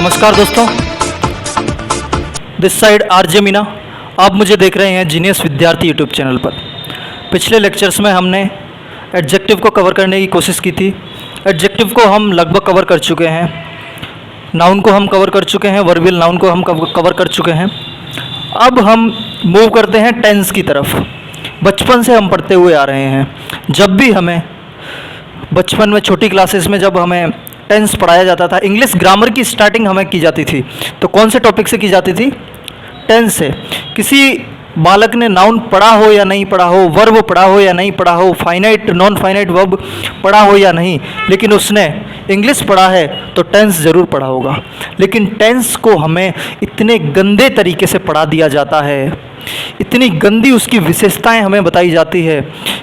नमस्कार दोस्तों, this side RJ Meena. आप मुझे देख रहे हैं जीनियस विद्यार्थी यूट्यूब चैनल पर। पिछले लेक्चर्स में हमने एडजेक्टिव को कवर करने की कोशिश की थी। एडजेक्टिव को हम लगभग कवर कर चुके हैं, नाउन को हम कवर कर चुके हैं, वर्बियल नाउन को हम कवर कर चुके हैं। अब हम मूव करते हैं टेंस की तरफ। बचपन से हम पढ़ते हुए आ रहे हैं। जब भी हमें बचपन में छोटी क्लासेस में जब हमें टेंस पढ़ाया जाता था, इंग्लिश ग्रामर की स्टार्टिंग हमें की जाती थी, तो कौन से टॉपिक से की जाती थी? टेंस से। किसी बालक ने नाउन पढ़ा हो या नहीं पढ़ा हो, वर्ब पढ़ा हो या नहीं पढ़ा हो, फाइनाइट नॉन फाइनाइट वर्ब पढ़ा हो या नहीं, लेकिन उसने इंग्लिश पढ़ा है तो टेंस ज़रूर पढ़ा होगा। लेकिन टेंस को हमें इतने गंदे तरीके से पढ़ा दिया जाता है, इतनी गंदी उसकी विशेषताएं हमें बताई जाती है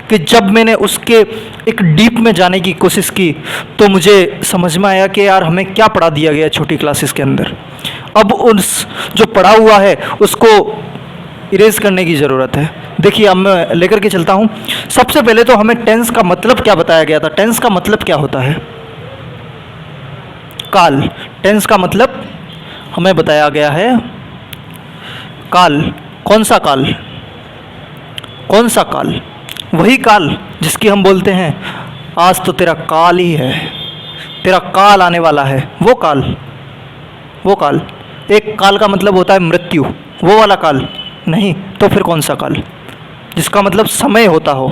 कि जब मैंने उसके एक डीप में जाने की कोशिश की तो मुझे समझ में आया कि यार हमें क्या पढ़ा दिया गया छोटी क्लासेस के अंदर। अब उस जो पढ़ा हुआ है उसको इरेज करने की ज़रूरत है। देखिए, अब मैं लेकर के चलता हूँ। सबसे पहले तो हमें टेंस का मतलब क्या बताया गया था। टेंस का मतलब क्या होता है? काल। टेंस का मतलब हमें बताया गया है काल। कौन सा काल? कौन सा काल? वही काल जिसकी हम बोलते हैं आज तो तेरा काल ही है, तेरा काल आने वाला है। वो काल, वो काल। एक काल का मतलब होता है मृत्यु, वो वाला काल नहीं। तो फिर कौन सा काल? जिसका मतलब समय होता हो।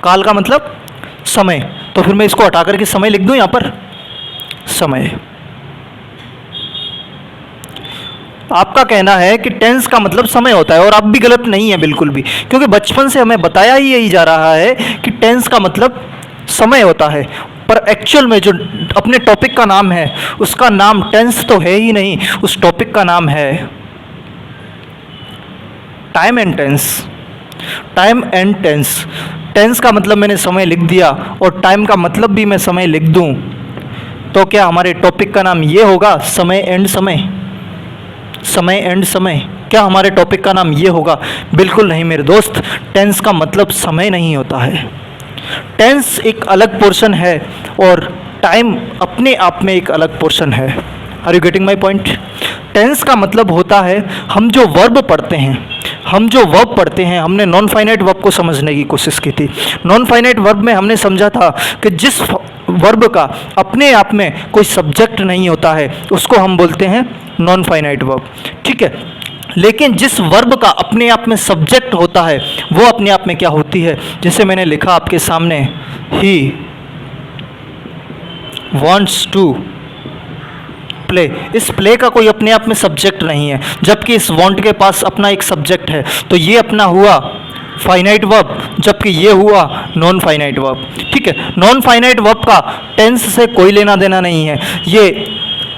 काल का मतलब समय। तो फिर मैं इसको हटा करके समय लिख दूं यहाँ पर। समय। आपका कहना है कि टेंस का मतलब समय होता है, और आप भी गलत नहीं है बिल्कुल भी, क्योंकि बचपन से हमें बताया ही यही जा रहा है कि टेंस का मतलब समय होता है। पर एक्चुअल में जो अपने टॉपिक का नाम है उसका नाम टेंस तो है ही नहीं, उस टॉपिक का नाम है time and tense. Time and tense. Tense का मतलब मैंने समय लिख दिया और टाइम का मतलब भी मैं समय लिख दूं, तो क्या हमारे टॉपिक का नाम ये होगा समय एंड समय? समय एंड समय। क्या हमारे टॉपिक का नाम ये होगा? बिल्कुल नहीं मेरे दोस्त। टेंस का मतलब समय नहीं होता है। टेंस एक अलग पोर्शन है और टाइम अपने आप में एक अलग पोर्शन है। Are you getting my point? Tense का मतलब होता है हम जो वर्ब पढ़ते हैं, हमने नॉन फाइनाइट वर्ब को समझने की कोशिश की थी। नॉन फाइनाइट वर्ब में हमने समझा था कि जिस वर्ब का अपने आप में कोई सब्जेक्ट नहीं होता है उसको हम बोलते हैं नॉन फाइनाइट वर्ब, ठीक है। लेकिन जिस वर्ब का अपने आप में सब्जेक्ट होता है वो अपने आप में क्या होती है? जैसे मैंने लिखा आपके सामने, ही वॉन्ट्स टू प्ले। इस प्ले का कोई अपने आप में सब्जेक्ट नहीं है, जबकि इस वांट के पास अपना एक सब्जेक्ट है। तो ये अपना हुआ फाइनाइट वर्ब, जबकि ये हुआ नॉन फाइनाइट वर्ब, ठीक है। नॉन फाइनाइट वर्ब का टेंस से कोई लेना देना नहीं है, ये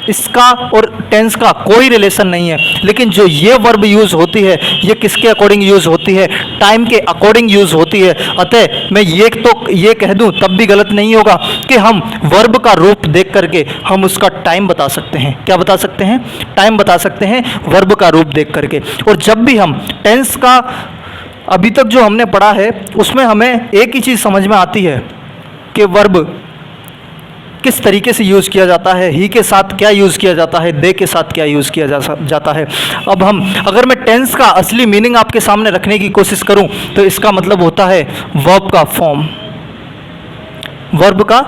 इसका और टेंस का कोई रिलेशन नहीं है। लेकिन जो ये वर्ब यूज़ होती है ये किसके अकॉर्डिंग यूज़ होती है? टाइम के अकॉर्डिंग यूज़ होती है। अतः मैं ये कह दूं तब भी गलत नहीं होगा कि हम वर्ब का रूप देख करके हम उसका टाइम बता सकते हैं। क्या बता सकते हैं? टाइम बता सकते हैं वर्ब का रूप देख करके। और जब भी हम टेंस का अभी तक जो हमने पढ़ा है उसमें हमें एक ही चीज़ समझ में आती है कि वर्ब किस तरीके से यूज़ किया जाता है, ही के साथ क्या यूज़ किया जाता है, दे के साथ क्या यूज़ किया जाता है। अब अगर मैं टेंस का असली मीनिंग आपके सामने रखने की कोशिश करूं तो इसका मतलब होता है वर्ब का फॉर्म। वर्ब का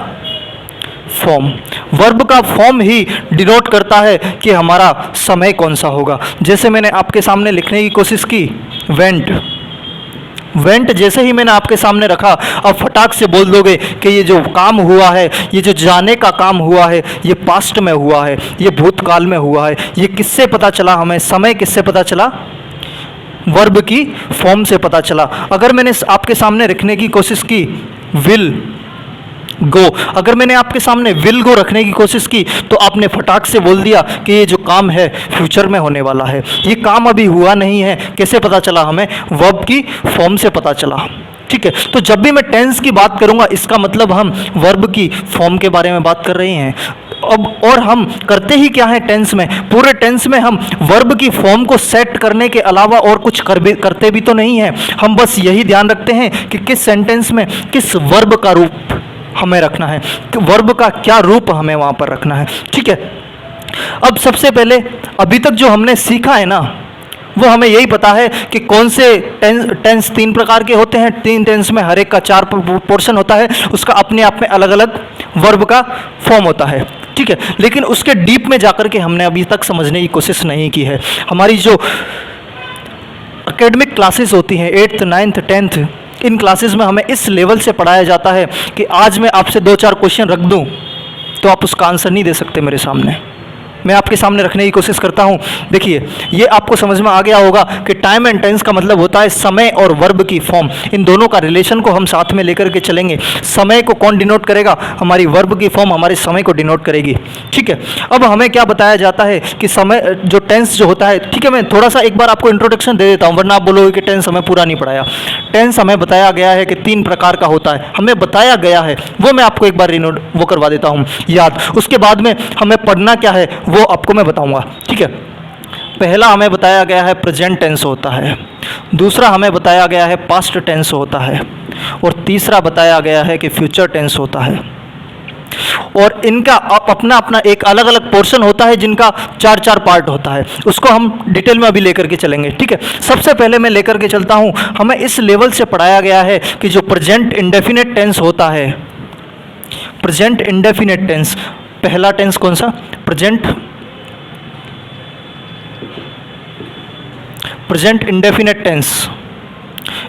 फॉर्म। वर्ब का फॉर्म ही डिनोट करता है कि हमारा समय कौन सा होगा। जैसे मैंने आपके सामने लिखने की कोशिश की वेंट। वेंट जैसे ही मैंने आपके सामने रखा, अब फटाक से बोल दोगे कि ये जो काम हुआ है, ये जो जाने का काम हुआ है, ये पास्ट में हुआ है, ये भूतकाल में हुआ है। ये किससे पता चला हमें? समय किससे पता चला? वर्ब की फॉर्म से पता चला। अगर मैंने आपके सामने रखने की कोशिश की विल गो, अगर मैंने आपके सामने विल गो रखने की कोशिश की तो आपने फटाक से बोल दिया कि ये जो काम है फ्यूचर में होने वाला है, ये काम अभी हुआ नहीं है। कैसे पता चला हमें? वर्ब की फॉर्म से पता चला, ठीक है। तो जब भी मैं टेंस की बात करूंगा इसका मतलब हम वर्ब की फॉर्म के बारे में बात कर रहे हैं। अब और हम करते ही क्या है टेंस में? पूरे टेंस में हम वर्ब की फॉर्म को सेट करने के अलावा और कुछ करते भी तो नहीं है। हम बस यही ध्यान रखते हैं कि किस सेंटेंस में किस वर्ब का रूप हमें रखना है, कि वर्ब का क्या रूप हमें वहाँ पर रखना है, ठीक है। अब सबसे पहले अभी तक जो हमने सीखा है ना, वो हमें यही पता है कि कौन से टेंस 3 प्रकार के होते हैं। 3 टेंस में हर एक का 4 पोर्शन होता है, उसका अपने आप में अलग अलग वर्ब का फॉर्म होता है, ठीक है। लेकिन उसके डीप में जाकर के हमने अभी तक समझने की कोशिश नहीं की है। हमारी जो एकेडमिक क्लासेस होती हैं 8th 9th 10th, इन क्लासेस में हमें इस लेवल से पढ़ाया जाता है कि आज मैं आपसे 2-4 क्वेश्चन रख दूं तो आप उसका आंसर नहीं दे सकते मेरे सामने। मैं आपके सामने रखने की कोशिश करता हूं। देखिए, ये आपको समझ में आ गया होगा कि टाइम एंड टेंस का मतलब होता है समय और वर्ब की फॉर्म। इन दोनों का रिलेशन को हम साथ में लेकर के चलेंगे। समय को कौन डिनोट करेगा? हमारी वर्ब की फॉर्म हमारे समय को डिनोट करेगी, ठीक है। अब हमें क्या बताया जाता है कि समय जो टेंस जो होता है, ठीक है, मैं थोड़ा सा एक बार आपको इंट्रोडक्शन दे देता हूँ, वरना आप बोलोगे कि टेंस हमें पूरा नहीं पढ़ाया। टेंस हमें बताया गया है कि 3 प्रकार का होता है, हमें बताया गया है, वो मैं आपको एक बार रिनोट वो करवा देता हूँ याद। उसके बाद में हमें पढ़ना क्या है वो आपको मैं बताऊंगा, ठीक है। पहला हमें बताया गया है प्रेजेंट टेंस होता है, दूसरा हमें बताया गया है पास्ट टेंस होता है, और तीसरा बताया गया है कि फ्यूचर टेंस होता है। और इनका अपना अपना एक अलग अलग पोर्शन होता है जिनका 4-4 पार्ट होता है। उसको हम डिटेल में अभी लेकर के चलेंगे, ठीक है। सबसे पहले मैं लेकर के चलता हूँ, हमें इस लेवल से पढ़ाया गया है कि जो प्रेजेंट इंडेफिनिट टेंस होता है, प्रेजेंट इंडेफिनिट टेंस, पहला टेंस कौन सा? प्रेजेंट इंडेफिनिट टेंस,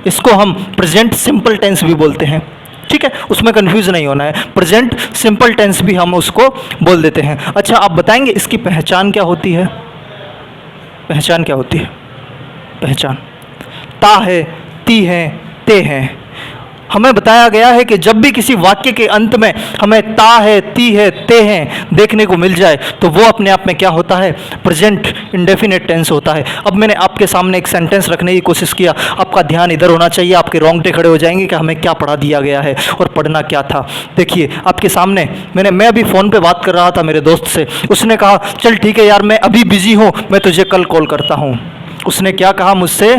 इसको हम प्रेजेंट सिंपल टेंस भी बोलते हैं, ठीक है, उसमें कंफ्यूज नहीं होना है। प्रेजेंट सिंपल टेंस भी हम उसको बोल देते हैं। अच्छा, आप बताएंगे इसकी पहचान क्या होती है? पहचान क्या होती है? पहचान ता है, ती है, ते हैं। हमें बताया गया है कि जब भी किसी वाक्य के अंत में हमें ता है, ती है, ते हैं देखने को मिल जाए तो वो अपने आप में क्या होता है? प्रेजेंट इंडेफिनिट टेंस होता है। अब मैंने आपके सामने एक सेंटेंस रखने की कोशिश किया, आपका ध्यान इधर होना चाहिए, आपके रोंगटे खड़े हो जाएंगे कि हमें क्या पढ़ा दिया गया है और पढ़ना क्या था। देखिए, आपके सामने मैं अभी फ़ोन पर बात कर रहा था मेरे दोस्त से, उसने कहा चल ठीक है यार, मैं अभी बिजी हूँ, मैं तुझे कल कॉल करता हूँ। उसने क्या कहा मुझसे?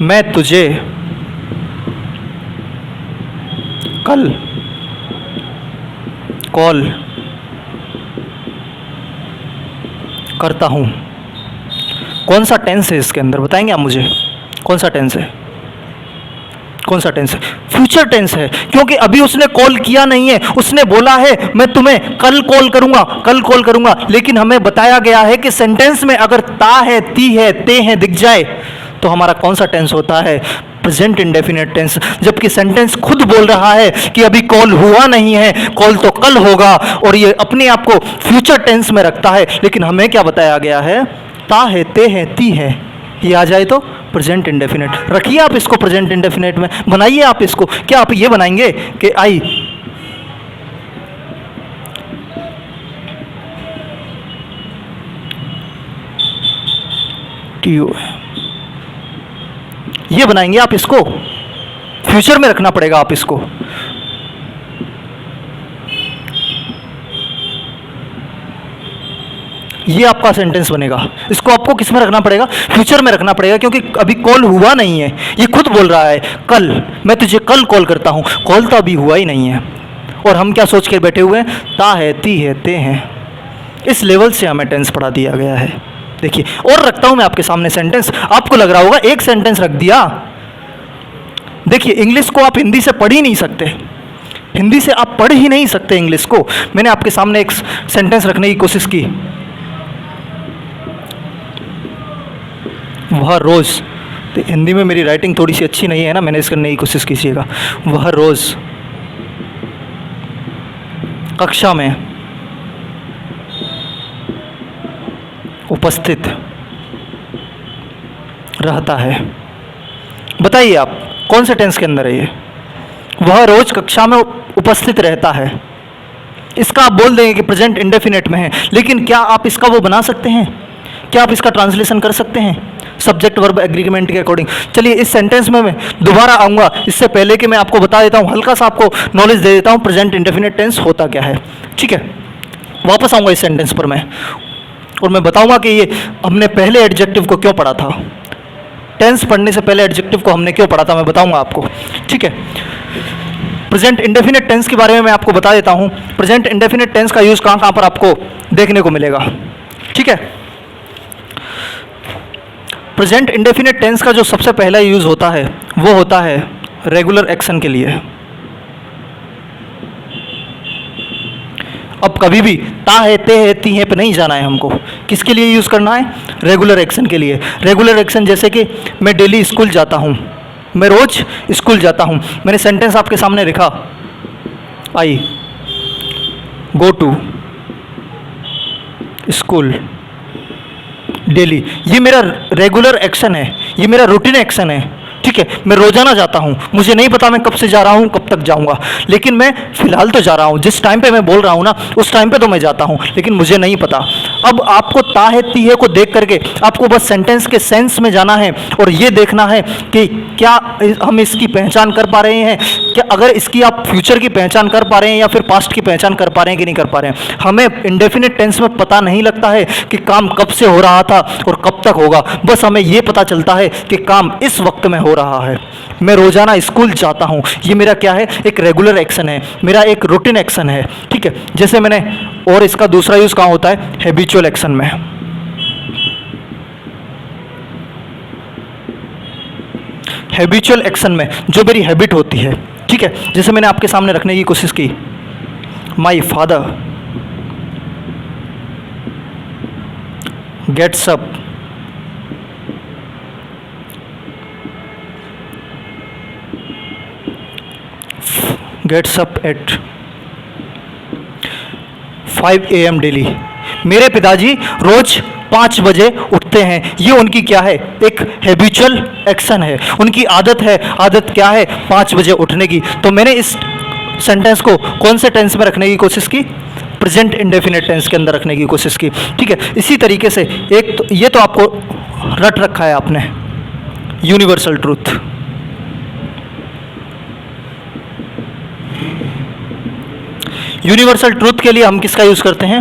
मैं तुझे कल कॉल करता हूँ। कौन सा टेंस है इसके अंदर? बताएंगे आप मुझे कौन सा टेंस है? कौन सा टेंस है? फ्यूचर टेंस है, क्योंकि अभी उसने कॉल किया नहीं है। उसने बोला है मैं तुम्हें कल कॉल करूंगा, कल कॉल करूंगा, लेकिन हमें बताया गया है कि सेंटेंस में अगर ता है, ती है, ते हैं दिख जाए तो हमारा कौन सा टेंस होता है? Present indefinite tense. जबकि सेंटेंस खुद बोल रहा है कि अभी कॉल हुआ नहीं है, कॉल तो कल होगा, और ये अपने आप को फ्यूचर टेंस में रखता है। लेकिन हमें क्या बताया गया है? ता है, ते है, ती है, ये आ जाए तो प्रेजेंट इंडेफिनिट। रखिए आप इसको प्रेजेंट इंडेफिनिट में, बनाइए आप इसको। क्या आप ये बनाएंगे कि आई टी यू, ये बनाएंगे आप इसको? फ्यूचर में रखना पड़ेगा आप इसको। ये आपका सेंटेंस बनेगा। इसको आपको किस में रखना पड़ेगा? फ्यूचर में रखना पड़ेगा, क्योंकि अभी कॉल हुआ नहीं है। ये खुद बोल रहा है कल, मैं तुझे कल कॉल करता हूँ। कॉल तो अभी हुआ ही नहीं है, और हम क्या सोच के बैठे हुए हैं? ता है, ती है, ते हैं। इस लेवल से हमें टेंस पढ़ा दिया गया है। देखिए, और रखता हूँ मैं आपके सामने सेंटेंस। आपको लग रहा होगा एक सेंटेंस रख दिया। देखिए, इंग्लिश को आप हिंदी से पढ़ ही नहीं सकते, हिंदी से आप पढ़ ही नहीं सकते इंग्लिश को। मैंने आपके सामने एक सेंटेंस रखने की कोशिश की, वह रोज़, तो हिंदी में मेरी राइटिंग थोड़ी सी अच्छी नहीं है ना, मैंने इस करने की कोशिश कीजिएगा। वह रोज़ कक्षा में उपस्थित रहता है। बताइए आप कौन से टेंस के अंदर है ये? वह रोज कक्षा में उपस्थित रहता है। इसका आप बोल देंगे कि प्रेजेंट इंडेफिनिट में है, लेकिन क्या आप इसका वो बना सकते हैं? क्या आप इसका ट्रांसलेशन कर सकते हैं सब्जेक्ट वर्ब एग्रीगेमेंट के अकॉर्डिंग? चलिए, इस सेंटेंस में मैं दोबारा आऊँगा, इससे पहले कि मैं आपको बता देता हूँ, हल्का सा आपको नॉलेज दे देता हूँ प्रेजेंट इंडेफिनिट टेंस होता क्या है, ठीक है। वापस आऊँगा इस सेंटेंस पर मैं, और मैं बताऊँगा कि ये हमने पहले एडजेक्टिव को क्यों पढ़ा था। टेंस पढ़ने से पहले एडजेक्टिव को हमने क्यों पढ़ा था, मैं बताऊँगा आपको, ठीक है। प्रेजेंट इंडेफिनिट टेंस के बारे में मैं आपको बता देता हूँ। प्रेजेंट इंडेफिनिट टेंस का यूज़ कहाँ कहाँ पर आपको देखने को मिलेगा। ठीक है। प्रेजेंट इंडेफिनिट टेंस का जो सबसे पहला यूज होता है वो होता है रेगुलर एक्शन के लिए। अब कभी भी ता है, ते है, ती है पे नहीं जाना है हमको। किसके लिए यूज़ करना है? रेगुलर एक्शन के लिए। रेगुलर एक्शन जैसे कि मैं डेली स्कूल जाता हूँ, मैं रोज़ स्कूल जाता हूँ। मैंने सेंटेंस आपके सामने लिखा, आई गो टू स्कूल डेली। ये मेरा रेगुलर एक्शन है, ये मेरा रूटीन एक्शन है, ठीक है। मैं रोजाना जाता हूँ, मुझे नहीं पता मैं कब से जा रहा हूँ, कब तक जाऊँगा, लेकिन मैं फिलहाल तो जा रहा हूँ। जिस टाइम पे मैं बोल रहा हूँ ना, उस टाइम पे तो मैं जाता हूँ, लेकिन मुझे नहीं पता। अब आपको ता है ती है को देख करके आपको बस सेंटेंस के सेंस में जाना है और ये देखना है कि क्या हम इसकी पहचान कर पा रहे हैं, क्या अगर इसकी आप फ्यूचर की पहचान कर पा रहे हैं या फिर पास्ट की पहचान कर पा रहे हैं कि नहीं कर पा रहे हैं। हमें इंडेफिनिट टेंस में पता नहीं लगता है कि काम कब से हो रहा था और कब तक होगा, बस हमें ये पता चलता है कि काम इस वक्त में हो रहा है। मैं रोजाना स्कूल जाता हूँ, ये मेरा क्या है? एक रेगुलर एक्शन है, मेरा एक रूटीन एक्शन है, ठीक है। जैसे मैंने, और इसका दूसरा यूज कहाँ होता है? हैबिचुअल एक्शन में। हैबिचुअल एक्शन में जो मेरी हैबिट होती है, ठीक है। जैसे मैंने आपके सामने रखने की कोशिश की, my father gets up at 5 AM daily. मेरे पिताजी रोज 5 बजे उठते हैं। ये उनकी क्या है? एक हैबिचुअल एक्शन है, उनकी आदत है। आदत क्या है? 5 बजे उठने की। तो मैंने इस सेंटेंस को कौन से टेंस में रखने की कोशिश की? प्रेजेंट इंडेफिनिट टेंस के अंदर रखने की कोशिश की, ठीक है। इसी तरीके से एक तो ये तो आपको रट रखा है आपने, यूनिवर्सल ट्रूथ। यूनिवर्सल ट्रूथ के लिए हम किसका यूज करते हैं?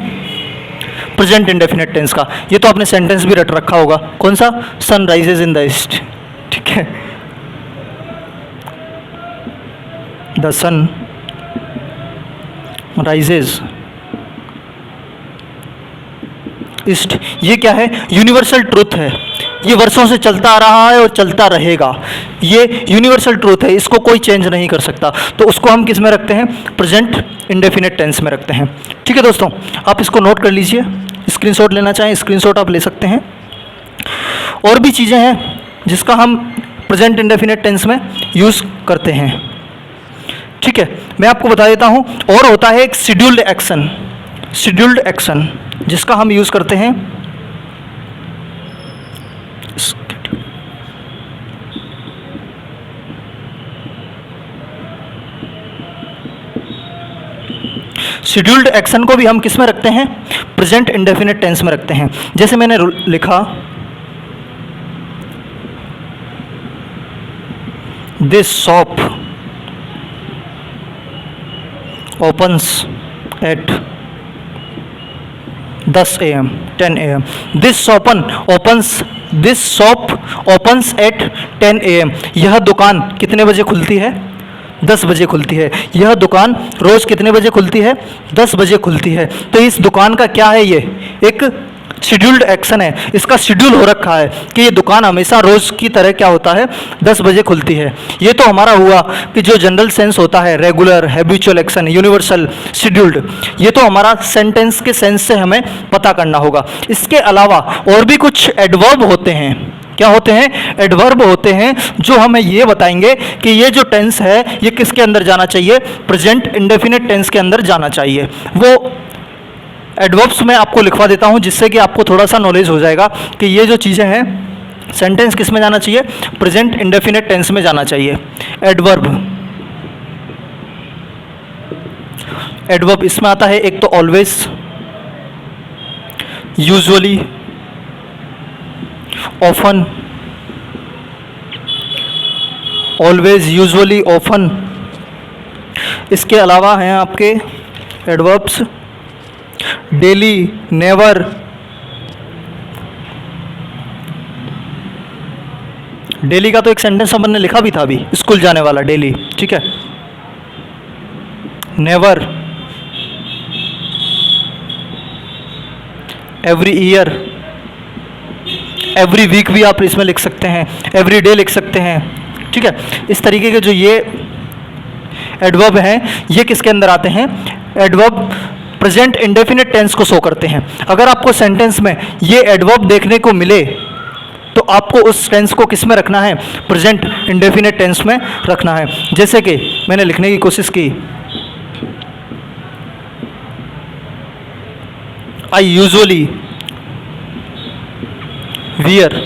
प्रेजेंट इंडेफिनिट टेंस का। ये तो आपने सेंटेंस भी रट रखा होगा, कौन सा? Sun rises in the east, ठीक है। The sun rises east. ये क्या है? यूनिवर्सल ट्रूथ है। ये वर्षों से चलता आ रहा है और चलता रहेगा। ये यूनिवर्सल ट्रूथ है, इसको कोई चेंज नहीं कर सकता। तो उसको हम किस में रखते हैं? प्रेजेंट इंडेफिनिट टेंस में रखते हैं, ठीक है दोस्तों। आप इसको नोट कर लीजिए, स्क्रीनशॉट लेना चाहें स्क्रीनशॉट आप ले सकते हैं। और भी चीज़ें हैं जिसका हम प्रेजेंट इंडेफिनिट टेंस में यूज़ करते हैं, ठीक है। मैं आपको बता देता हूँ। और होता है एक शेड्यूल्ड एक्शन, शेड्यूल्ड एक्शन जिसका हम यूज़ करते हैं शेड्यूल्ड एक्शन को भी हम किस में रखते हैं? प्रेजेंट इंडेफिनिट टेंस में रखते हैं। जैसे मैंने लिखा, this shop opens at 10 AM 10 AM। This shop opens at 10 AM। यह दुकान कितने बजे खुलती है? 10 बजे खुलती है। यह दुकान रोज कितने बजे खुलती है? 10 बजे खुलती है। तो इस दुकान का क्या है? ये एक शेड्यूल्ड एक्शन है, इसका शेड्यूल हो रखा है कि ये दुकान हमेशा रोज की तरह क्या होता है? 10 बजे खुलती है। ये तो हमारा हुआ कि जो जनरल सेंस होता है, regular, habitual action, universal, scheduled. ये तो हमारा सेंटेंस के सेंस से हमें पता करना होगा। इसके अलावा और भी कुछ एडवर्ब होते हैं। क्या होते हैं? एडवर्ब होते हैं जो हमें ये बताएंगे कि ये जो टेंस है ये किसके अंदर जाना चाहिए? प्रेजेंट इंडेफिनिट टेंस के अंदर जाना चाहिए। वो एडवर्ब्स मैं आपको लिखवा देता हूँ जिससे कि आपको थोड़ा सा नॉलेज हो जाएगा कि ये जो चीज़ें हैं, सेंटेंस किस में जाना चाहिए? प्रेजेंट इंडेफिनिट टेंस में जाना चाहिए। एडवर्ब, एडवर्ब इसमें आता है एक तो always, usually, often, always, usually, often. इसके अलावा हैं आपके एडवर्ब्स डेली, नेवर, डेली का तो एक सेंटेंस अपन ने लिखा भी था अभी, स्कूल जाने वाला डेली, ठीक है। Never, every year, every week भी आप इसमें लिख सकते हैं, एवरी डे लिख सकते हैं। ठीक है, इस तरीके के जो ये एडवर्ब हैं ये किसके अंदर आते हैं? एडवर्ब प्रेजेंट इंडेफिनिट टेंस को शो करते हैं। अगर आपको सेंटेंस में ये एडवर्ब देखने को मिले तो आपको उस टेंस को किस में रखना है? प्रेजेंट इंडेफिनिट टेंस में रखना है। जैसे कि मैंने लिखने की कोशिश की, I usually wear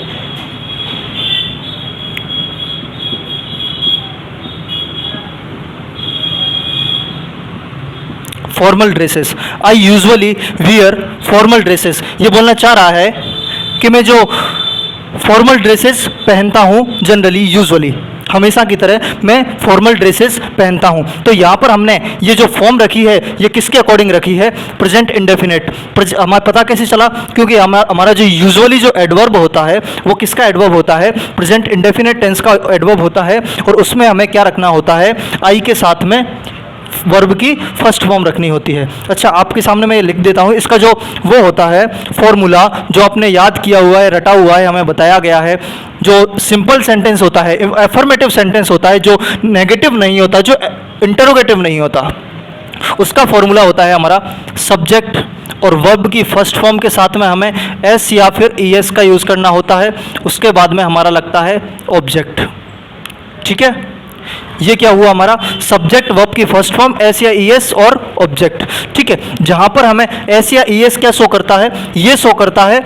formal dresses, I usually wear formal dresses. ये बोलना चाह रहा है कि मैं जो फॉर्मल ड्रेसेस पहनता हूँ जनरली, यूजुअली, हमेशा की तरह मैं फॉर्मल ड्रेसेस पहनता हूँ। तो यहाँ पर हमने ये जो फॉर्म रखी है ये किसके अकॉर्डिंग रखी है? Present indefinite. हमारा पता कैसे चला? क्योंकि हमारा जो यूजुअली जो एडवर्ब होता है वो किसका एडवर्ब होता है? प्रेजेंट इंडेफिनिट टेंस का एडवर्ब होता है, और उसमें हमें क्या रखना होता है? आई के साथ में वर्ब की फर्स्ट फॉर्म रखनी होती है। अच्छा, आपके सामने मैं ये लिख देता हूँ, इसका जो वो होता है फॉर्मूला, जो आपने याद किया हुआ है, रटा हुआ है, हमें बताया गया है। जो सिंपल सेंटेंस होता है, एफर्मेटिव सेंटेंस होता है, जो नेगेटिव नहीं होता, जो इंटरोगेटिव नहीं होता, उसका फॉर्मूला होता है हमारा सब्जेक्ट और वर्ब की फर्स्ट फॉर्म के साथ में हमें एस या फिर ई एस का यूज़ करना होता है। उसके बाद में हमारा लगता है ऑब्जेक्ट। ठीक है, ये क्या हुआ? हमारा सब्जेक्ट वर्ब की फर्स्ट फॉर्म एस या ई एस और ऑब्जेक्ट। ठीक है, जहां पर हमें एस या ई एस क्या शो करता है? ये शो करता है,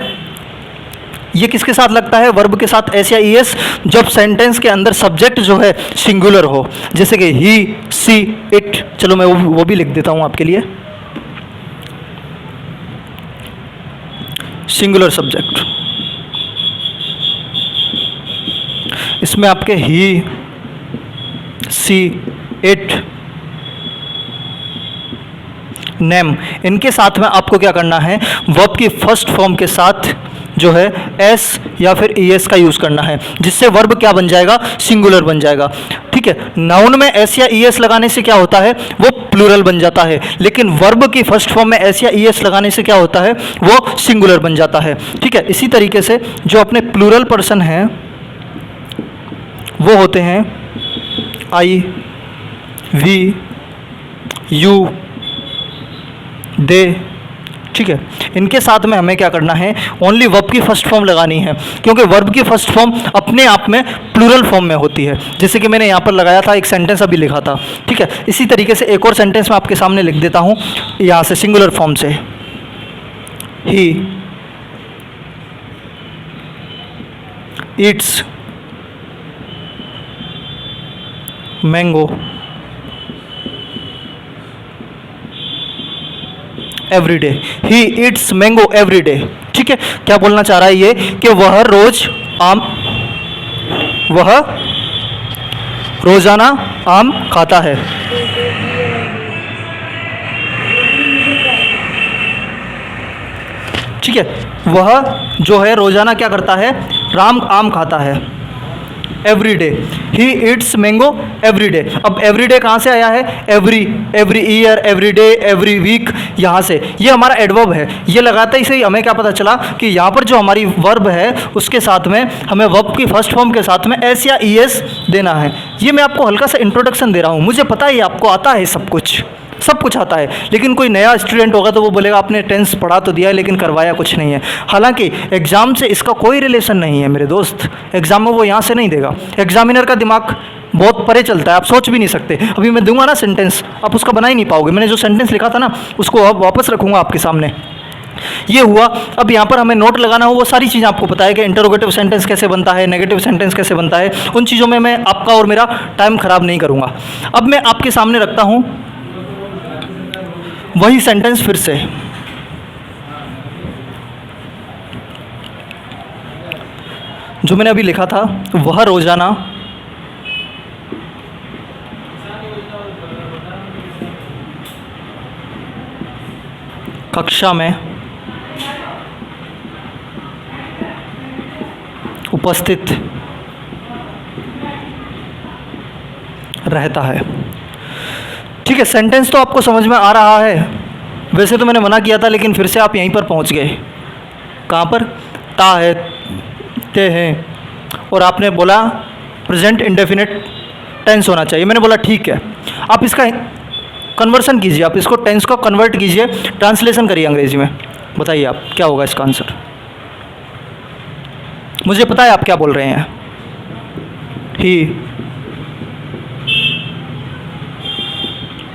ये किसके साथ लगता है? वर्ब के साथ एस या ई एस, जब सेंटेंस के अंदर सब्जेक्ट जो है सिंगुलर हो, जैसे कि ही, सी, इट। चलो मैं वो भी लिख देता हूं आपके लिए, सिंगुलर सब्जेक्ट। इसमें आपके ही, सी, इट, नेम, इनके साथ में आपको क्या करना है? वर्ब की फर्स्ट फॉर्म के साथ जो है एस या फिर ई एस का यूज़ करना है, जिससे वर्ब क्या बन जाएगा? सिंगुलर बन जाएगा। ठीक है, नाउन में एस या ई एस लगाने से क्या होता है? वो प्लूरल बन जाता है, लेकिन वर्ब की फर्स्ट फॉर्म में एस या ई एस लगाने से क्या होता है? वो सिंगुलर बन जाता है। ठीक है, इसी तरीके से जो अपने प्लूरल पर्सन हैं वो होते हैं आई, वी, यू, दे। ठीक है, इनके साथ में हमें क्या करना है? ओनली वर्ब की फर्स्ट फॉर्म लगानी है, क्योंकि वर्ब की फर्स्ट फॉर्म अपने आप में प्लूरल फॉर्म में होती है, जैसे कि मैंने यहाँ पर लगाया था, एक सेंटेंस अभी लिखा था। ठीक है, इसी तरीके से एक और सेंटेंस मैं आपके सामने लिख देता हूँ यहाँ से सिंगुलर फॉर्म से, ही eats mango every day, he eats mango every day. ठीक है, क्या बोलना चाह रहा है ये? कि वह रोजाना आम खाता है। ठीक है, वह जो है रोजाना क्या करता है? आम खाता है। Every day, he eats mango every day. अब एवरी डे कहाँ से आया है? Every year, every day, every week, यहाँ से। ये हमारा एडवर्ब है, ये लगाते ही हमें क्या पता चला कि यहाँ पर जो हमारी वर्ब है उसके साथ में हमें वर्ब की फर्स्ट फॉर्म के साथ में एस या ई एस देना है। ये मैं आपको हल्का सा इंट्रोडक्शन दे रहा हूँ, मुझे पता है आपको आता है, सब कुछ आता है, लेकिन कोई नया स्टूडेंट होगा तो वो बोलेगा आपने टेंस पढ़ा तो दिया है लेकिन करवाया कुछ नहीं है। हालांकि एग्ज़ाम से इसका कोई रिलेशन नहीं है मेरे दोस्त, एग्ज़ाम में वो यहाँ से नहीं देगा। एग्जामिनर का दिमाग बहुत परे चलता है, आप सोच भी नहीं सकते। अभी मैं दूंगा ना सेंटेंस, आप उसका बना ही नहीं पाओगे। मैंने जो सेंटेंस लिखा था ना उसको अब वापस रखूँगा आपके सामने। ये हुआ। अब यहाँ पर हमें नोट लगाना हो, वो सारी चीज़ें आपको पता है कि इंटरोगेटिव सेंटेंस कैसे बनता है, नेगेटिव सेंटेंस कैसे बनता है। उन चीज़ों में मैं आपका और मेरा टाइम ख़राब नहीं करूँगा। अब मैं आपके सामने रखता हूँ वही सेंटेंस फिर से, जो मैंने अभी लिखा था। वह रोजाना कक्षा में उपस्थित रहता है। ठीक है, सेंटेंस तो आपको समझ में आ रहा है। वैसे तो मैंने मना किया था लेकिन फिर से आप यहीं पर पहुंच गए। कहाँ पर, ता है, ते हैं, और आपने बोला प्रेजेंट इंडेफिनिट टेंस होना चाहिए। मैंने बोला ठीक है, आप इसका कन्वर्सन कीजिए, आप इसको टेंस को कन्वर्ट कीजिए, ट्रांसलेशन करिए अंग्रेजी में। बताइए आप क्या होगा इसका आंसर। मुझे पता है आप क्या बोल रहे हैं। He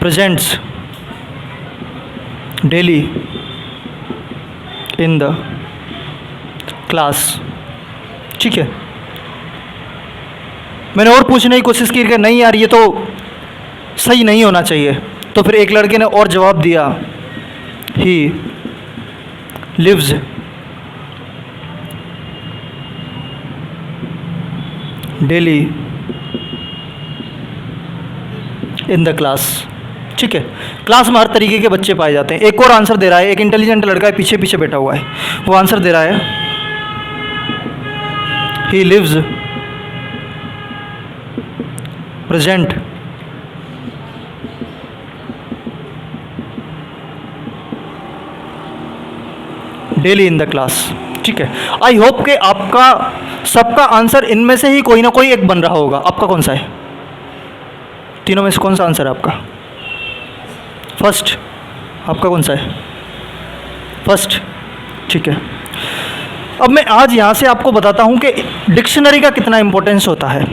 presents daily in the class. ठीक है, मैंने और पूछने की कोशिश की कि नहीं यार ये तो सही नहीं होना चाहिए, तो फिर एक लड़के ने और जवाब दिया, he lives daily in the class. ठीक है, क्लास में हर तरीके के बच्चे पाए जाते हैं। एक और आंसर दे रहा है, एक इंटेलिजेंट लड़का है पीछे पीछे बैठा हुआ है, वो आंसर दे रहा है, he lives present daily in the class. ठीक है, आई होप कि आपका सबका आंसर इनमें से ही कोई ना कोई एक बन रहा होगा। आपका कौन सा है, तीनों में से कौन सा आंसर है आपका? फर्स्ट। आपका कौन सा है? फर्स्ट। ठीक है, अब मैं आज यहाँ से आपको बताता हूँ कि डिक्शनरी का कितना इंपॉर्टेंस होता है।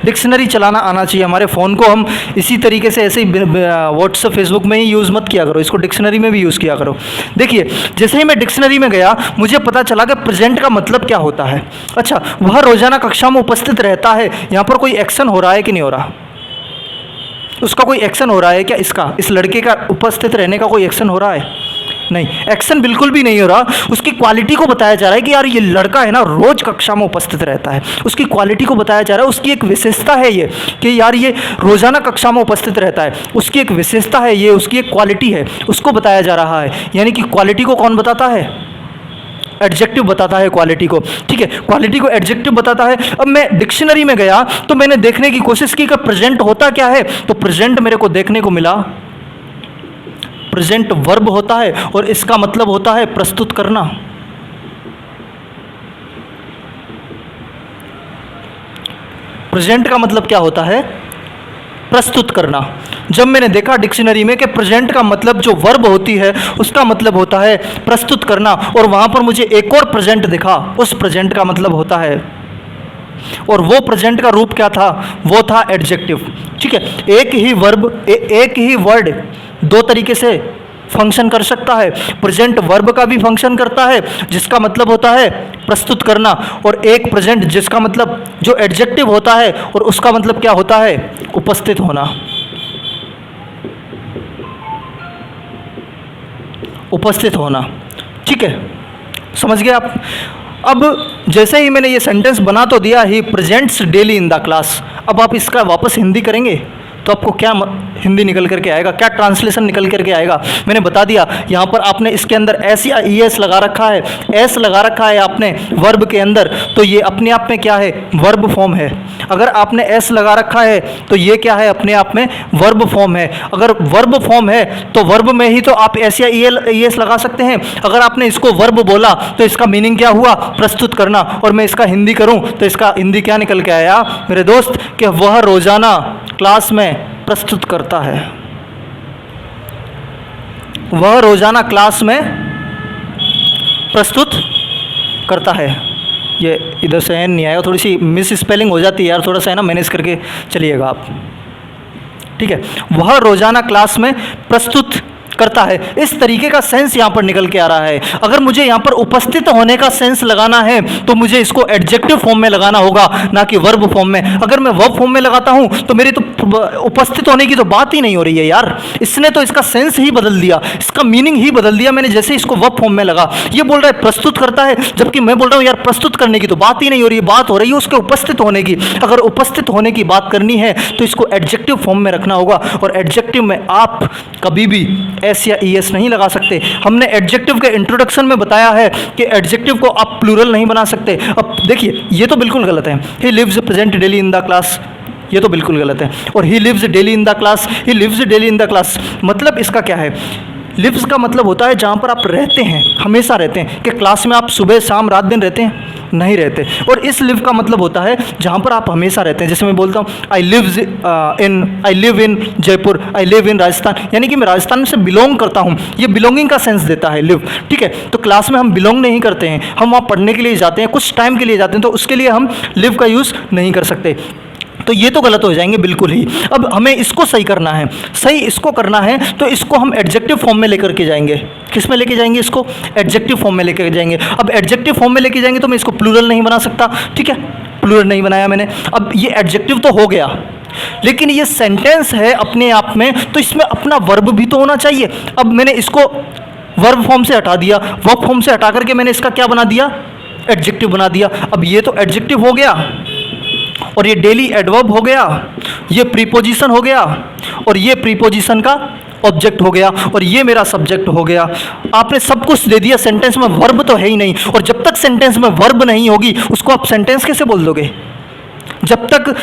डिक्शनरी चलाना आना चाहिए। हमारे फ़ोन को हम इसी तरीके से ऐसे ही व्हाट्सएप फेसबुक में ही यूज़ मत किया करो, इसको डिक्शनरी में भी यूज़ किया करो। देखिए, जैसे ही मैं डिक्शनरी में गया मुझे पता चला कि प्रेजेंट का मतलब क्या होता है। अच्छा, वह रोज़ाना कक्षा में उपस्थित रहता है, यहाँ पर कोई एक्शन हो रहा है कि नहीं हो रहा? उसका कोई एक्शन हो रहा है क्या? इसका, इस लड़के का उपस्थित रहने का कोई एक्शन हो रहा है? नहीं, एक्शन बिल्कुल भी नहीं हो रहा। उसकी क्वालिटी को बताया जा रहा है कि यार ये लड़का है ना रोज कक्षा में उपस्थित रहता है। उसकी क्वालिटी को बताया जा रहा है, उसकी एक विशेषता है ये कि यार ये रोजाना कक्षा में उपस्थित रहता है, उसकी एक विशेषता है ये, उसकी एक क्वालिटी है, उसको बताया जा रहा है। यानी कि क्वालिटी को कौन बताता है? एडजेक्टिव बताता है क्वालिटी को। ठीक है, क्वालिटी को एडजेक्टिव बताता है। अब मैं डिक्शनरी में गया तो मैंने देखने की कोशिश की कि प्रेजेंट होता क्या है, तो प्रेजेंट मेरे को देखने को मिला प्रेजेंट वर्ब होता है और इसका मतलब होता है प्रस्तुत करना। प्रेजेंट का मतलब क्या होता है? प्रस्तुत करना। जब मैंने देखा डिक्शनरी में कि प्रेजेंट का मतलब जो वर्ब होती है उसका मतलब होता है प्रस्तुत करना, और वहां पर मुझे एक और प्रेजेंट दिखा, उस प्रेजेंट का मतलब होता है, और वो प्रेजेंट का रूप क्या था? वो था एडजेक्टिव। ठीक है, एक ही वर्ब एक ही वर्ड दो तरीके से फंक्शन कर सकता है। प्रेजेंट वर्ब का भी फंक्शन करता है जिसका मतलब होता है प्रस्तुत करना, और एक प्रेजेंट जिसका मतलब जो एडजेक्टिव होता है और उसका मतलब क्या होता है? उपस्थित होना, उपस्थित होना। ठीक है, समझ गए आप? अब जैसे ही मैंने ये सेंटेंस बना तो दिया, he presents daily in the class. अब आप इसका वापस हिंदी करेंगे तो आपको क्या हिंदी निकल करके आएगा, क्या ट्रांसलेशन निकल करके आएगा? मैंने बता दिया, यहाँ पर आपने इसके अंदर एस या ई एस लगा रखा है, एस लगा रखा है आपने वर्ब के अंदर, तो ये अपने आप में क्या है? वर्ब फॉर्म है। अगर आपने एस लगा रखा है तो ये क्या है? अपने आप में वर्ब फॉर्म है। अगर वर्ब फॉर्म है तो वर्ब में ही तो आप एस या ई एस लगा सकते हैं। अगर आपने इसको वर्ब बोला तो इसका मीनिंग क्या हुआ? प्रस्तुत करना। और मैं इसका हिंदी करूं तो इसका हिंदी क्या निकल के आया मेरे दोस्त? कि वह रोजाना क्लास में प्रस्तुत करता है। वह रोजाना क्लास में प्रस्तुत करता है। ये इधर से नहीं आया, थोड़ी सी मिस स्पेलिंग हो जाती है यार, थोड़ा सा है ना, मैनेज करके चलिएगा आप। ठीक है, वह रोजाना क्लास में प्रस्तुत करता है। इस तरीके का सेंस यहाँ पर निकल के आ रहा है। अगर मुझे यहाँ पर उपस्थित होने का सेंस लगाना है तो मुझे इसको एडजेक्टिव फॉर्म में लगाना होगा, ना कि वर्ब फॉर्म में। अगर मैं वर्ब फॉर्म में लगाता हूँ तो मेरी तो उपस्थित होने की तो बात ही नहीं हो रही है यार। इसने तो इसका सेंस ही बदल दिया, इसका मीनिंग ही बदल दिया मैंने जैसे इसको वर्ब फॉर्म में लगा। ये बोल रहा है प्रस्तुत करता है, जबकि मैं बोल रहा हूँ यार प्रस्तुत करने की तो बात ही नहीं हो रही है, बात हो रही है उसके उपस्थित होने की। अगर उपस्थित होने की बात करनी है तो इसको एडजेक्टिव फॉर्म में रखना होगा, और एडजेक्टिव में आप कभी भी एस या ई एस नहीं लगा सकते। हमने एडजेक्टिव के इंट्रोडक्शन में बताया है कि एडजेक्टिव को आप प्लूरल नहीं बना सकते। अब देखिए, ये तो बिल्कुल गलत है। He lives present daily in the class, ये तो बिल्कुल गलत है। और he lives daily in the class, he lives daily in the class, मतलब इसका क्या है? लिव्स का मतलब होता है जहाँ पर आप रहते हैं, हमेशा रहते हैं। कि क्लास में आप सुबह शाम रात दिन रहते हैं? नहीं रहते। और इस लिव का मतलब होता है जहाँ पर आप हमेशा रहते हैं। जैसे मैं बोलता हूँ I live in Jaipur, I live in Rajasthan, यानी कि मैं राजस्थान से बिलोंग करता हूँ। ये बिलोंगिंग का सेंस देता है लिव, ठीक है। तो क्लास में हम बिलोंग नहीं करते हैं, हम वहाँ पढ़ने के लिए जाते हैं, कुछ टाइम के लिए जाते हैं, तो उसके लिए हम लिव का यूज़ नहीं कर सकते। तो ये तो गलत हो जाएंगे बिल्कुल ही। अब हमें इसको सही करना है, सही इसको करना है, तो इसको हम एडजेक्टिव फॉर्म में लेकर के जाएंगे। किस में लेके जाएंगे? इसको एडजेक्टिव फॉर्म में लेकर जाएंगे। अब एडजेक्टिव फॉर्म में लेके जाएंगे तो मैं इसको प्लूरल नहीं बना सकता, ठीक है, प्लूरल नहीं बनाया मैंने। अब ये एडजेक्टिव तो हो गया, लेकिन ये सेंटेंस है अपने आप में, तो इसमें अपना वर्ब भी तो होना चाहिए। अब मैंने इसको वर्ब फॉर्म से हटा दिया, वर्ब फॉर्म से हटा करके मैंने इसका क्या बना दिया? एडजेक्टिव बना दिया। अब ये तो एडजेक्टिव हो गया, और ये डेली एडवर्ब हो गया, ये प्रीपोजिशन हो गया, और ये प्रीपोजिशन का ऑब्जेक्ट हो गया, और ये मेरा सब्जेक्ट हो गया। आपने सब कुछ दे दिया, सेंटेंस में वर्ब तो है ही नहीं। और जब तक सेंटेंस में वर्ब नहीं होगी उसको आप सेंटेंस कैसे बोल दोगे? जब तक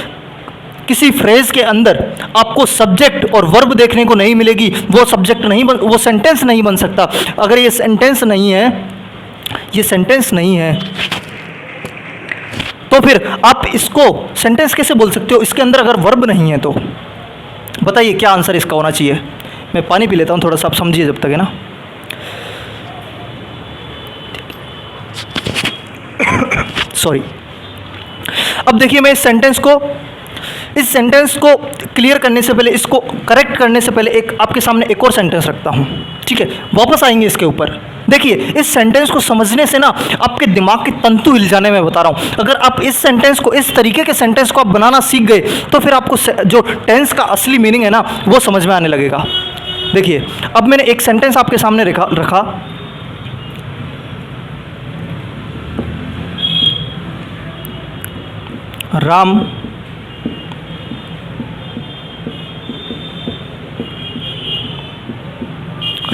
किसी फ्रेज के अंदर आपको सब्जेक्ट और वर्ब देखने को नहीं मिलेगी, वो सब्जेक्ट नहीं बन, वो सेंटेंस नहीं बन सकता। अगर ये सेंटेंस नहीं है, ये सेंटेंस नहीं है, तो फिर आप इसको सेंटेंस कैसे बोल सकते हो? इसके अंदर अगर वर्ब नहीं है तो बताइए क्या आंसर इसका होना चाहिए? मैं पानी पी लेता हूँ थोड़ा सा, आप समझिए जब तक, है ना। सॉरी। अब देखिए, मैं इस सेंटेंस को क्लियर करने से पहले, इसको करेक्ट करने से पहले एक आपके सामने एक और सेंटेंस रखता हूँ, ठीक है। वापस आएंगे इसके ऊपर। देखिए, इस सेंटेंस को समझने से ना आपके दिमाग के तंतु हिल जाने में बता रहा हूँ। अगर आप इस सेंटेंस को, इस तरीके के सेंटेंस को आप बनाना सीख गए, तो फिर आपको जो टेंस का असली मीनिंग है ना, वो समझ में आने लगेगा। देखिए, अब मैंने एक सेंटेंस आपके सामने रखा।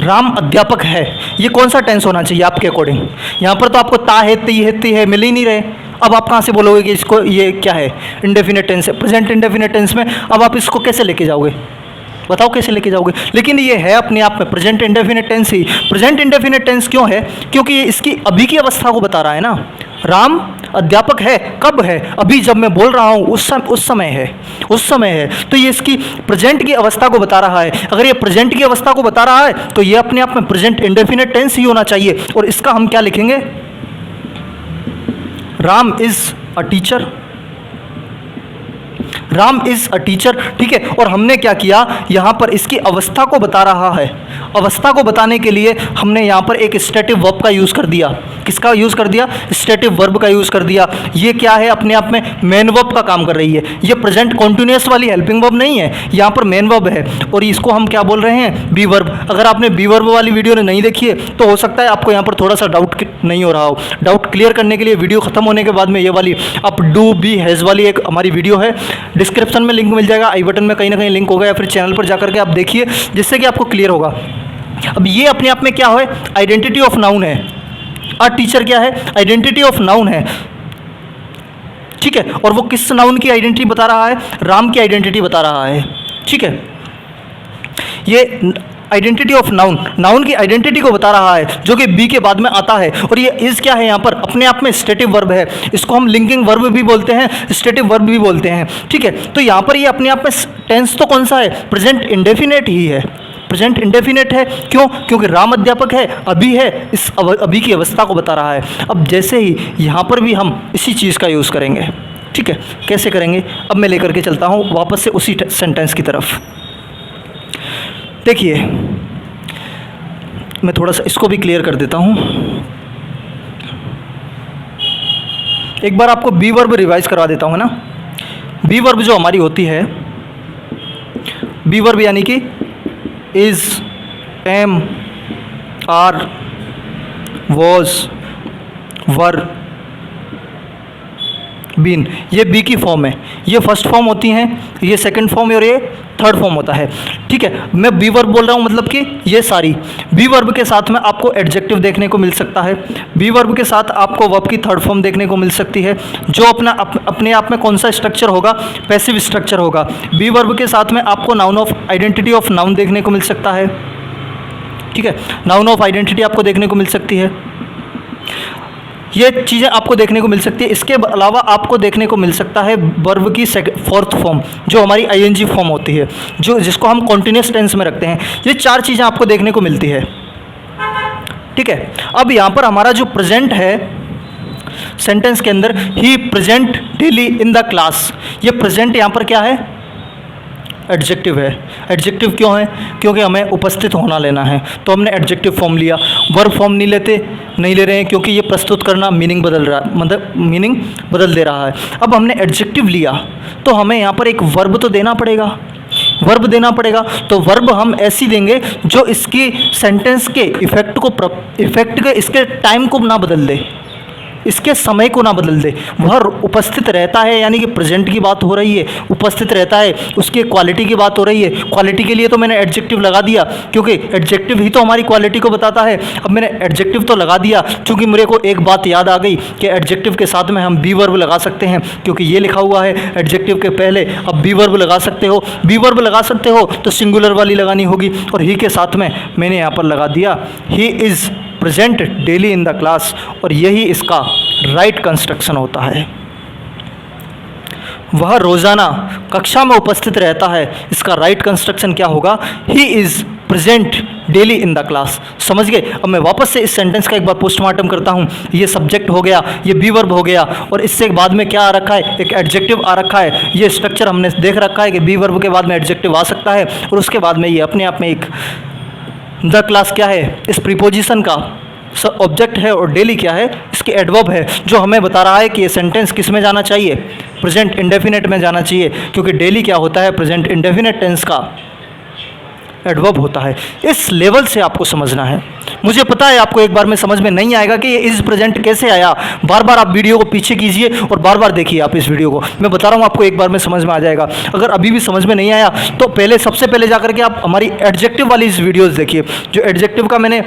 राम अध्यापक है। ये कौन सा टेंस होना चाहिए आपके अकॉर्डिंग? यहाँ पर तो आपको ता है, ती है, ती है मिल ही नहीं रहे। अब आप कहाँ से बोलोगे कि इसको, ये क्या है? इंडेफिनिट टेंस है, प्रेजेंट इंडेफिनिट टेंस में। अब आप इसको कैसे लेके जाओगे? बताओ कैसे लेके जाओगे? लेकिन ये है अपने आप में प्रेजेंट इंडेफिनिट टेंस ही। प्रेजेंट इंडेफिनिट टेंस क्यों है? क्योंकि ये इसकी अभी की अवस्था को बता रहा है ना। राम अध्यापक है, कब है? अभी जब मैं बोल रहा हूँ उस समय है। तो ये इसकी प्रेजेंट की अवस्था को बता रहा है। अगर ये प्रेजेंट की अवस्था को बता रहा है तो ये अपने आप में प्रेजेंट इंडेफिनिट टेंस ही होना चाहिए। और इसका हम क्या लिखेंगे? Ram is a teacher. Ram is a teacher, ठीक है। और हमने क्या किया? यहाँ पर इसकी अवस्था को बता रहा है। अवस्था को बताने के लिए हमने यहाँ पर एक स्टैटिक वर्ब का यूज़ कर दिया। किसका यूज़ कर दिया? स्टैटिक वर्ब का यूज़ कर दिया। ये क्या है? अपने आप में मेन वर्ब का काम कर रही है। ये प्रेजेंट कॉन्टिन्यूअस वाली हेल्पिंग वर्ब नहीं है, यहाँ पर मेन वर्ब है। और इसको हम क्या बोल रहे हैं? Be verb. अगर आपने बी वर्ब वाली वीडियो नहीं देखी है तो हो सकता है आपको यहाँ पर थोड़ा सा डाउट नहीं हो रहा हो। डाउट क्लियर करने के लिए वीडियो खत्म होने के बाद में ये वाली आप डू बी हैज़ वाली एक हमारी वीडियो है, डिस्क्रिप्शन में लिंक मिल जाएगा, आई बटन में कहीं ना कहीं लिंक होगा, या फिर चैनल पर जाकर के आप देखिए, जिससे कि आपको क्लियर होगा। अब ये अपने आप में क्या है? आइडेंटिटी ऑफ नाउन है। अ टीचर क्या है? आइडेंटिटी ऑफ नाउन है, ठीक है। और वो किस नाउन की आइडेंटिटी बता रहा है? राम की आइडेंटिटी बता रहा है, ठीक है। ये आइडेंटिटी ऑफ नाउन, नाउन की आइडेंटिटी को बता रहा है, जो कि बी के बाद में आता है। और ये इज क्या है? यहाँ पर अपने आप में स्टेटिव वर्ब है। इसको हम लिंकिंग वर्ब भी बोलते हैं, स्टेटिव वर्ब भी बोलते हैं, ठीक है। तो यहाँ पर ये अपने आप में टेंस तो कौन सा है? प्रेजेंट इंडेफिनेट ही है। प्रेजेंट इंडेफिनेट है, क्यों? क्योंकि राम अध्यापक है, अभी है, इस अभी की अवस्था को बता रहा है। अब जैसे ही यहाँ पर भी हम इसी चीज़ का यूज़ करेंगे, ठीक है। कैसे करेंगे? अब मैं लेकर के चलता हूँ वापस से उसी सेंटेंस की तरफ। देखिए, मैं थोड़ा सा इसको भी क्लियर कर देता हूँ। एक बार आपको बी वर्ब रिवाइज करवा देता हूँ ना। बी वर्ब जो हमारी होती है, बी वर्ब यानी कि is, am, are, was, were, been, ये बी की फॉर्म है। ये फर्स्ट फॉर्म होती हैं, ये सेकंड फॉर्म और ये थर्ड फॉर्म होता है, ठीक है। मैं बी वर्ब बोल रहा हूँ, मतलब कि ये सारी बी वर्ब के साथ में आपको एडजेक्टिव देखने को मिल सकता है। बी वर्ब के साथ आपको वर्ब की थर्ड फॉर्म देखने को मिल सकती है, जो अपने आप में कौन सा स्ट्रक्चर होगा? पैसिव स्ट्रक्चर होगा। बी वर्ब के साथ में आपको noun of identity of noun देखने को मिल सकता है, ठीक है। नाउन ऑफ आइडेंटिटी आपको देखने को मिल सकती है, ये चीज़ें आपको देखने को मिल सकती है। इसके अलावा आपको देखने को मिल सकता है वर्ब की फोर्थ फॉर्म, जो हमारी आईएनजी फॉर्म होती है, जो जिसको हम कॉन्टिन्यूस टेंस में रखते हैं। ये 4 चीज़ें आपको देखने को मिलती है, ठीक है। अब यहाँ पर हमारा जो प्रेजेंट है सेंटेंस के अंदर, he present daily in the class, ये प्रेजेंट यहाँ पर क्या है? एडजेक्टिव है। एडजेक्टिव क्यों है? क्योंकि हमें उपस्थित होना लेना है, तो हमने एडजेक्टिव फॉर्म लिया। वर्ब फॉर्म नहीं ले रहे हैं क्योंकि ये प्रस्तुत करना मीनिंग बदल रहा है, मतलब मीनिंग बदल दे रहा है। अब हमने एडजेक्टिव लिया तो हमें यहाँ पर एक वर्ब तो देना पड़ेगा, वर्ब देना पड़ेगा। तो वर्ब हम ऐसी देंगे जो इसकी सेंटेंस के इफेक्ट के इसके टाइम को ना बदल दे, इसके समय को ना बदल दे। वह उपस्थित रहता है, यानी कि प्रेजेंट की बात हो रही है, उपस्थित रहता है, उसकी क्वालिटी की बात हो रही है। क्वालिटी के लिए तो मैंने एडजेक्टिव लगा दिया, क्योंकि एडजेक्टिव ही तो हमारी क्वालिटी को बताता है। अब मैंने एडजेक्टिव तो लगा दिया, क्योंकि मेरे को एक बात याद आ गई कि एडजेक्टिव के साथ में हम बी वर्ब लगा सकते हैं, क्योंकि ये लिखा हुआ है एडजेक्टिव के पहले। अब बी वर्ब लगा सकते हो, बी वर्ब लगा सकते हो तो सिंगुलर वाली लगानी होगी, और ही के साथ में मैंने यहाँ पर लगा दिया he is present daily in the class, और यही इसका राइट कंस्ट्रक्शन होता है। वह रोज़ाना कक्षा में उपस्थित रहता है, इसका राइट कंस्ट्रक्शन क्या होगा? He is present daily in the class. समझ गए? अब मैं वापस से इस सेंटेंस का एक बार पोस्टमार्टम करता हूँ। ये सब्जेक्ट हो गया, ये बी वर्ब हो गया, और इससे बाद में क्या आ रखा है? एक एडजेक्टिव आ रखा है। ये स्ट्रक्चर हमने देख रखा है कि बी वर्ब के बाद में एडजेक्टिव आ सकता है, और उसके बाद में ये अपने आप में एक द क्लास क्या है? इस प्रीपोजिशन का ऑब्जेक्ट है, और डेली क्या है? इसकी एडवर्ब है, जो हमें बता रहा है कि ये सेंटेंस किस में जाना चाहिए? प्रेजेंट इंडेफिनिट में जाना चाहिए, क्योंकि डेली क्या होता है? प्रेजेंट इंडेफिनिट टेंस का एडवर्ब होता है। इस लेवल से आपको समझना है। मुझे पता है आपको एक बार में समझ में नहीं आएगा कि ये इज प्रेजेंट कैसे आया। बार बार आप वीडियो को पीछे कीजिए और बार बार देखिए आप इस वीडियो को। मैं बता रहा हूँ आपको एक बार में समझ में आ जाएगा। अगर अभी भी समझ में नहीं आया तो सबसे पहले जाकर के आप हमारी एडजेक्टिव वाली इस वीडियोज़ देखिए, जो एडजेक्टिव का मैंने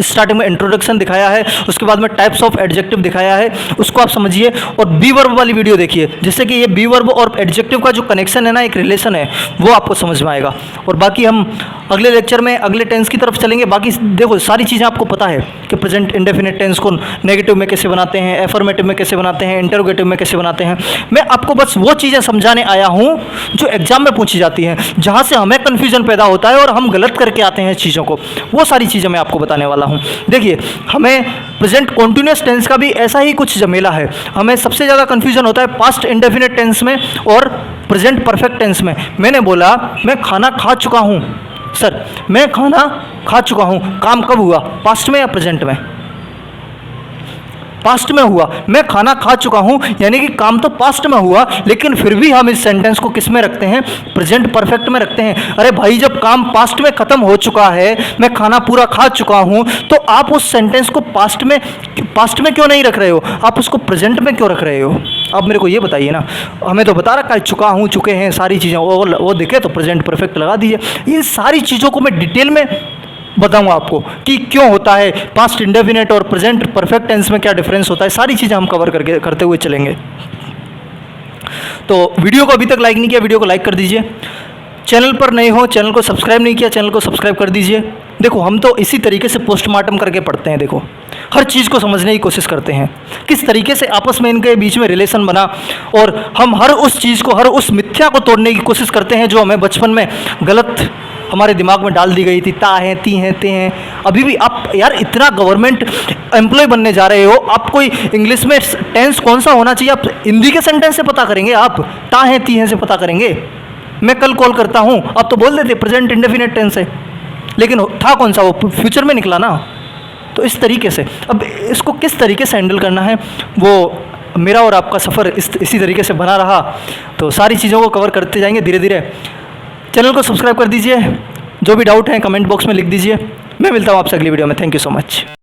स्टार्टिंग में इंट्रोडक्शन दिखाया है, उसके बाद में टाइप्स ऑफ एडजेक्टिव दिखाया है, उसको आप समझिए। और बी वर्ब वाली वीडियो देखिए, जिससे कि ये बी वर्ब और एडजेक्टिव का जो कनेक्शन है ना, एक रिलेशन है, वो आपको समझ में आएगा। और बाकी हम अगले लेक्चर में अगले टेंस की तरफ चलेंगे। बाकी देखो सारी चीज़ें आपको पता है कि प्रेजेंट इंडेफिनिट टेंस को नेगेटिव में कैसे बनाते हैं, एफर्मेटिव में कैसे बनाते हैं, इंटरोगेटिव में कैसे बनाते हैं। मैं आपको बस वो चीज़ें समझाने आया हूँ जो एग्जाम में पूछी जाती हैं, जहाँ से हमें कन्फ्यूजन पैदा होता है और हम गलत करके आते हैं चीज़ों को। वो सारी चीज़ें मैं आपको बताने वाला हूँ। देखिए, हमें प्रेजेंट कॉन्टिन्यूअस टेंस का भी ऐसा ही कुछ झमेला है। हमें सबसे ज़्यादा कन्फ्यूजन होता है पास्ट इंडेफिनिट टेंस में और प्रेजेंट परफेक्ट टेंस में। मैंने बोला मैं खाना खा चुका हूँ, सर मैं खाना खा चुका हूँ, काम कब हुआ? पास्ट में या प्रेजेंट में? पास्ट में हुआ। मैं खाना खा चुका हूँ, यानी कि काम तो पास्ट में हुआ, लेकिन फिर भी हम इस सेंटेंस को किस में रखते हैं? प्रेजेंट परफेक्ट में रखते हैं। अरे भाई, जब काम पास्ट में ख़त्म हो चुका है, मैं खाना पूरा खा चुका हूँ, तो आप उस सेंटेंस को पास्ट में क्यों नहीं रख रहे हो? आप उसको प्रेजेंट में क्यों रख रहे हो? आप मेरे को ये बताइए ना। हमें तो बता रखा है चुका हूँ, चुके हैं, सारी चीज़ें वो दिखे तो प्रेजेंट परफेक्ट लगा दीजिए। इन सारी चीज़ों को मैं डिटेल में बताऊंगा आपको कि क्यों होता है, पास्ट इंडेफिनिट और प्रेजेंट परफेक्ट टेंस में क्या डिफरेंस होता है। सारी चीज़ें हम कवर करते हुए चलेंगे। तो वीडियो को अभी तक लाइक नहीं किया, वीडियो को लाइक कर दीजिए। चैनल पर नए हो, चैनल को सब्सक्राइब नहीं किया, चैनल को सब्सक्राइब कर दीजिए। देखो, हम तो इसी तरीके से पोस्टमार्टम करके पढ़ते हैं। देखो, हर चीज़ को समझने की कोशिश करते हैं, किस तरीके से आपस में इनके बीच में रिलेशन बना, और हम हर उस चीज़ को, हर उस मिथ्या को तोड़ने की कोशिश करते हैं जो हमें बचपन में गलत हमारे दिमाग में डाल दी गई थी। ता हैं, ती हैं, ते हैं। अभी भी आप यार इतना गवर्नमेंट एम्प्लॉय बनने जा रहे हो, आप कोई इंग्लिश में टेंस कौन सा होना चाहिए आप हिंदी के सेंटेंस से पता करेंगे? आप ता हैं, ती हैं से पता करेंगे? मैं कल कॉल करता हूँ, आप तो बोल देते प्रेजेंट इंडेफिनिट टेंस है, लेकिन था कौन सा? वो फ्यूचर में निकला ना। तो इस तरीके से अब इसको किस तरीके से हैंडल करना है, वो मेरा और आपका सफ़र इसी तरीके से बना रहा। तो सारी चीज़ों को कवर करते जाएंगे धीरे धीरे। चैनल को सब्सक्राइब कर दीजिए। जो भी डाउट है कमेंट बॉक्स में लिख दीजिए। मैं मिलता हूँ आपसे अगली वीडियो में। Thank you so much.